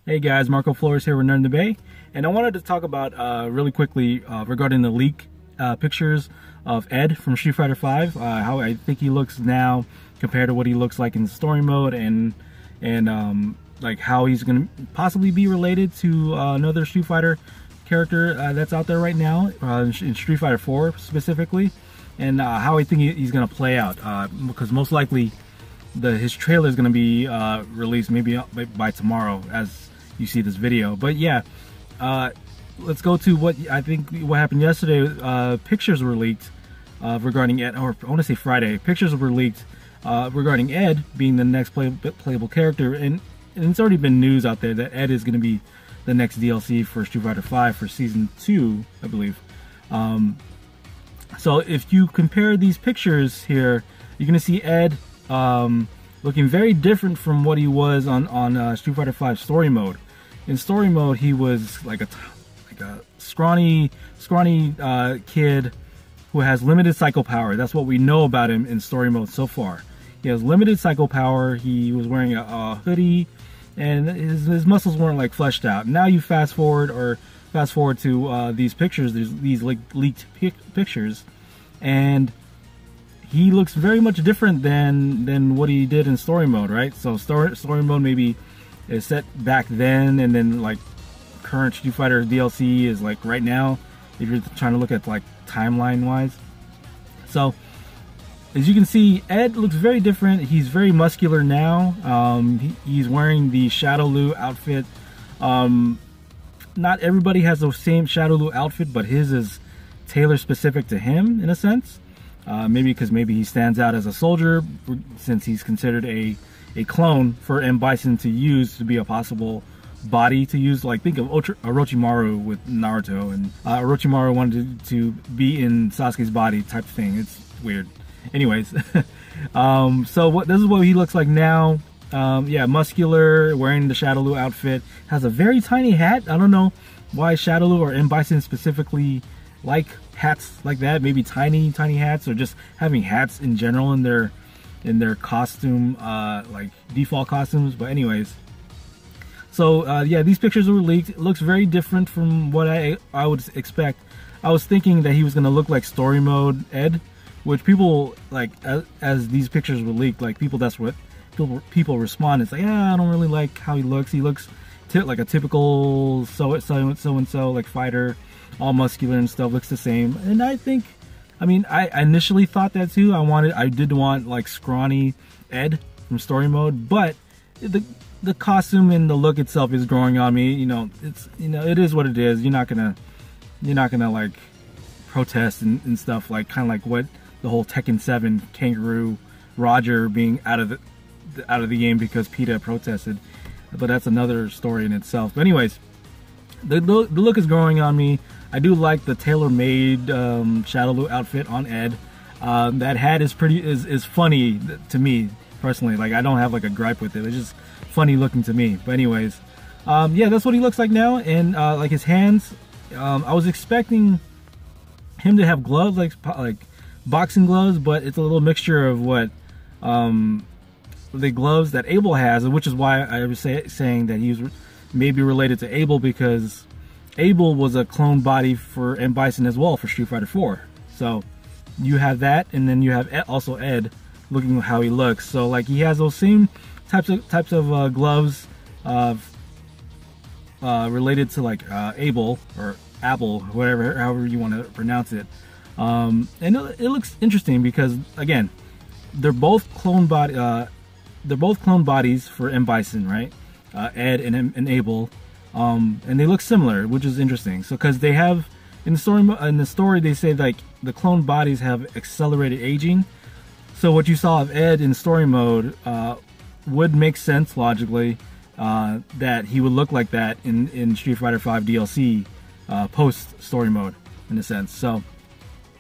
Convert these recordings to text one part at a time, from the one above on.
Hey guys, Marco Flores here with Nerd in the Bay, and I wanted to talk about really quickly regarding the leak pictures of Ed from Street Fighter V, how I think he looks now compared to what he looks like in story mode, and like how he's going to possibly be related to another Street Fighter character that's out there right now, in Street Fighter 4 specifically, and how I think he's going to play out, because most likely his trailer is going to be released maybe by tomorrow as you see this video. But yeah, let's go to what happened yesterday. Pictures were leaked regarding Ed, or I want to say Friday. Pictures were leaked regarding Ed being the next playable character, and it's already been news out there that Ed is going to be the next DLC for Street Fighter V for Season 2, I believe. So if you compare these pictures here, you're going to see Ed looking very different from what he was on Street Fighter V story mode. In story mode, he was like a scrawny kid who has limited psycho power. That's what we know about him in story mode so far. He has limited psycho power. He was wearing a hoodie, and his muscles weren't like fleshed out. Now you fast forward to these pictures, these leaked pictures, and he looks very much different than what he did in story mode, right? So story mode maybe is set back then, and then like current Street Fighter DLC is like right now, if you're trying to look at like timeline wise. So as you can see, Ed looks very different. He's very muscular now. He's wearing the Shadowloo outfit. Not everybody has the same Shadowloo outfit, but his is tailor specific to him in a sense. Maybe because he stands out as a soldier, since he's considered a clone for M. Bison to use, to be a possible body to use. Like, think of Orochimaru with Naruto, and Orochimaru wanted to be in Sasuke's body type thing. It's weird. Anyways, so this is what he looks like now. Yeah, muscular, wearing the Shadowloo outfit, has a very tiny hat. I don't know why Shadowloo or M. Bison specifically like hats like that. Maybe tiny hats, or just having hats in general in their costume, like default costumes. But anyways, so yeah, these pictures were leaked. It looks very different from what I would expect. I was thinking that he was going to look like story mode Ed, which people like, as these pictures were leaked, like that's what people respond. It's like, yeah, I don't really like how he looks. He looks like a typical so and so like fighter, all muscular and stuff, looks the same. And I think, I initially thought that too. I did want like scrawny Ed from story mode, but the costume and the look itself is growing on me. It is what it is. You're not gonna like protest and stuff, like kind of like what the whole Tekken 7 Kangaroo Roger being out of the game because PETA protested. But that's another story in itself. But anyways, the look is growing on me. I do like the tailor-made Shadowloo outfit on Ed. That hat is funny to me personally. Like, I don't have like a gripe with it. It's just funny looking to me. But anyways, yeah, that's what he looks like now. And like his hands, I was expecting him to have gloves, like boxing gloves, but it's a little mixture of what the gloves that Abel has, which is why I was saying that he was maybe related to Abel, because Abel was a clone body for M. Bison as well for Street Fighter 4. So you have that, and then you have also Ed looking how he looks. So like he has those same types of gloves related to like Abel or Apple, however you want to pronounce it. And it looks interesting because, again, they're both clone bodies for M. Bison, right? Ed and Abel. And they look similar, which is interesting. So, because they have in the story, they say like the clone bodies have accelerated aging. So what you saw of Ed in story mode would make sense logically, that he would look like that in Street Fighter V DLC post story mode, in a sense. So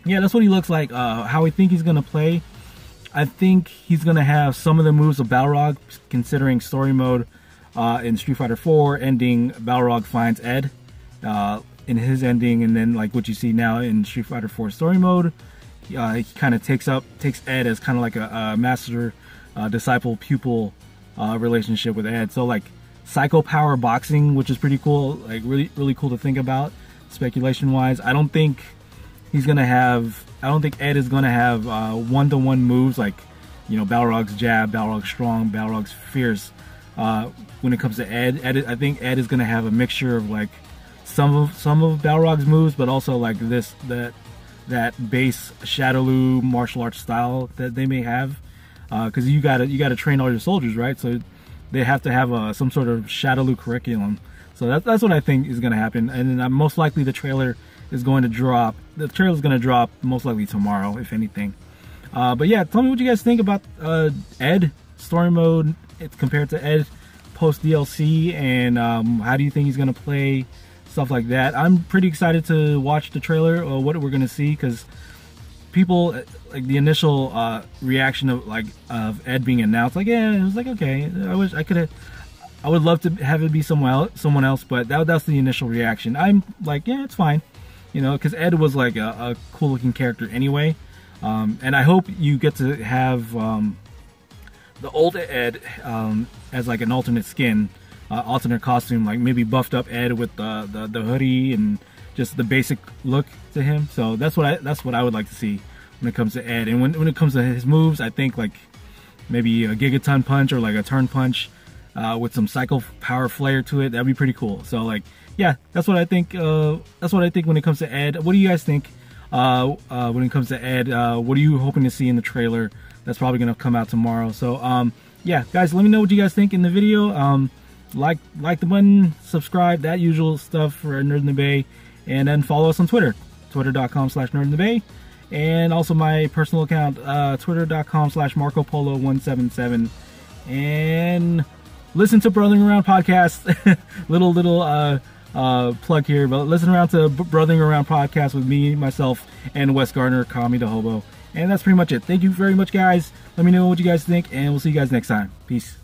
yeah, that's what he looks like. How I think he's gonna play, I think he's gonna have some of the moves of Balrog, considering story mode. In Street Fighter 4 ending, Balrog finds Ed in his ending, and then like what you see now in Street Fighter 4 story mode, he kind of takes Ed as kind of like a master disciple pupil relationship with Ed. So like psycho power boxing, which is pretty cool, like really cool to think about speculation wise. I don't think Ed is gonna have one-to-one moves like, you know, Balrog's jab, Balrog's strong, Balrog's fierce. When it comes to Ed, I think Ed is gonna have a mixture of like some of Balrog's moves, but also like that base Shadowloo martial arts style that they may have, because you gotta train all your soldiers, right? So they have to have some sort of Shadowloo curriculum. So that's what I think is gonna happen, and then most likely the trailer is going to drop. The trailer is gonna drop most likely tomorrow, if anything. But yeah, tell me what you guys think about Ed story mode compared to Ed post DLC, and how do you think he's gonna play, stuff like that. I'm pretty excited to watch the trailer or what we're gonna see, because people, like the initial reaction of Ed being announced, like, yeah, it was like, okay, I would love to have it be someone else, but that's the initial reaction. I'm like, yeah, it's fine, you know, because Ed was like a cool looking character anyway. And I hope you get to have the old Ed as like an alternate skin, alternate costume, like maybe buffed up Ed with the hoodie and just the basic look to him. So that's what I would like to see when it comes to Ed. And when it comes to his moves, I think like maybe a Gigaton punch or like a turn punch with some psycho power flair to it. That'd be pretty cool. So like, yeah, that's what I think. That's what I think when it comes to Ed. What do you guys think when it comes to Ed? What are you hoping to see in the trailer? That's probably gonna come out tomorrow. So yeah, guys, let me know what you guys think in the video. Like the button, subscribe, that usual stuff for Nerd in the Bay, and then follow us on Twitter, twitter.com/nerdinthebay, and also my personal account, twitter.com/MarcoPolo177, and listen to Brothering Around podcast. little plug here, but listen around to Brothering Around podcast with me, myself, and Wes Gardner, Call Me the Hobo. And that's pretty much it. Thank you very much, guys. Let me know what you guys think, and we'll see you guys next time. Peace.